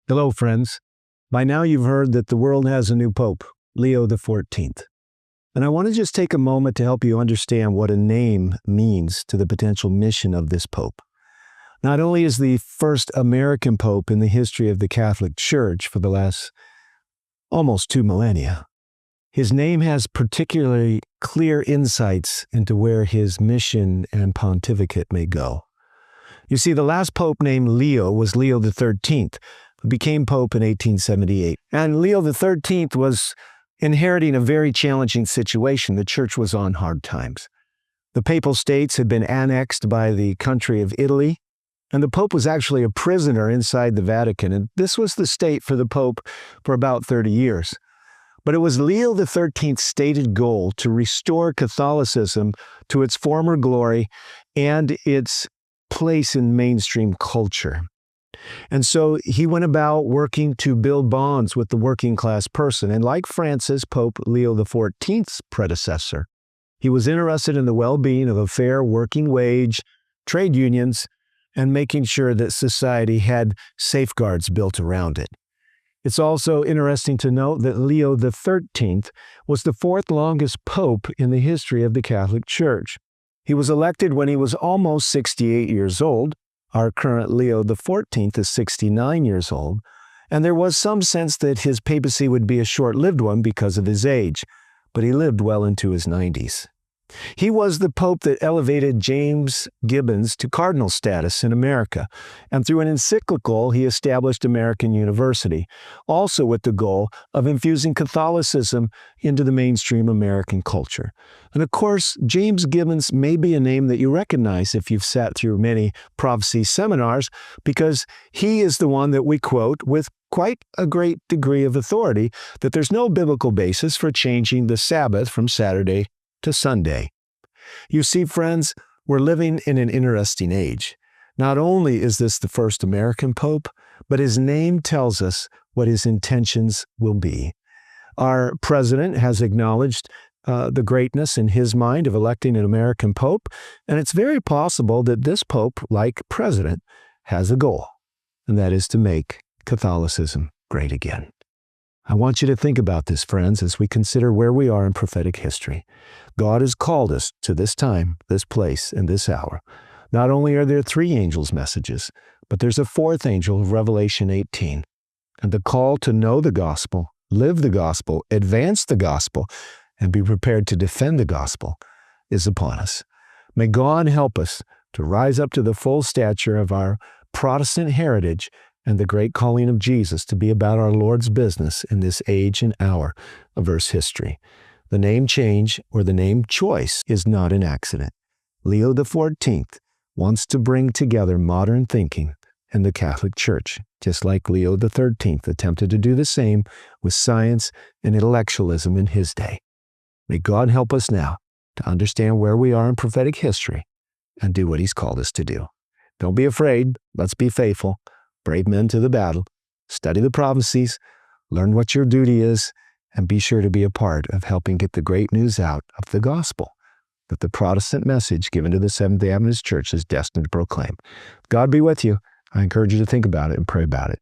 Hello, friends. By now you've heard that the world has a new pope, Leo XIV. And I want to just take a moment to help you understand what a name means to the potential mission of this pope. Not only is the first American pope in the history of the Catholic Church for the last almost 2 millennia, his name has particularly clear insights into where his mission and pontificate may go. You see, the last pope named Leo was Leo XIII, who became pope in 1878. And Leo XIII was inheriting a very challenging situation. The church was on hard times. The papal states had been annexed by the country of Italy, and the pope was actually a prisoner inside the Vatican. And this was the state for the pope for about 30 years. But it was Leo XIII's stated goal to restore Catholicism to its former glory and its place in mainstream culture. And so he went about working to build bonds with the working class person. And like Francis, Pope Leo XIV's predecessor, he was interested in the well-being of a fair working wage, trade unions, and making sure that society had safeguards built around it. It's also interesting to note that Leo XIII was the 4th longest pope in the history of the Catholic Church. He was elected when he was almost 68 years old. Our current Leo XIV is 69 years old, and there was some sense that his papacy would be a short-lived one because of his age, but he lived well into his 90s. He was the pope that elevated James Gibbons to cardinal status in America, and through an encyclical, he established American University, also with the goal of infusing Catholicism into the mainstream American culture. And of course, James Gibbons may be a name that you recognize if you've sat through many prophecy seminars, because he is the one that we quote with quite a great degree of authority that there's no biblical basis for changing the Sabbath from Saturday to Sunday. You see, friends, we're living in an interesting age. Not only is this the first American pope, but his name tells us what his intentions will be. Our president has acknowledged the greatness in his mind of electing an American pope, and it's very possible that this pope, like president, has a goal, and that is to make Catholicism great again. I want you to think about this, friends, as we consider where we are in prophetic history. God has called us to this time, this place, and this hour. Not only are there 3 angels' messages, but there's a 4th angel of Revelation 18. And the call to know the gospel, live the gospel, advance the gospel, and be prepared to defend the gospel is upon us. May God help us to rise up to the full stature of our Protestant heritage and the great calling of Jesus to be about our Lord's business in this age and hour of Earth's history. The name change or the name choice is not an accident. Leo XIV wants to bring together modern thinking and the Catholic Church, just like Leo XIII attempted to do the same with science and intellectualism in his day. May God help us now to understand where we are in prophetic history and do what he's called us to do. Don't be afraid. Let's be faithful. Brave men to the battle, study the prophecies, learn what your duty is, and be sure to be a part of helping get the great news out of the gospel that the Protestant message given to the Seventh-day Adventist Church is destined to proclaim. God be with you. I encourage you to think about it and pray about it.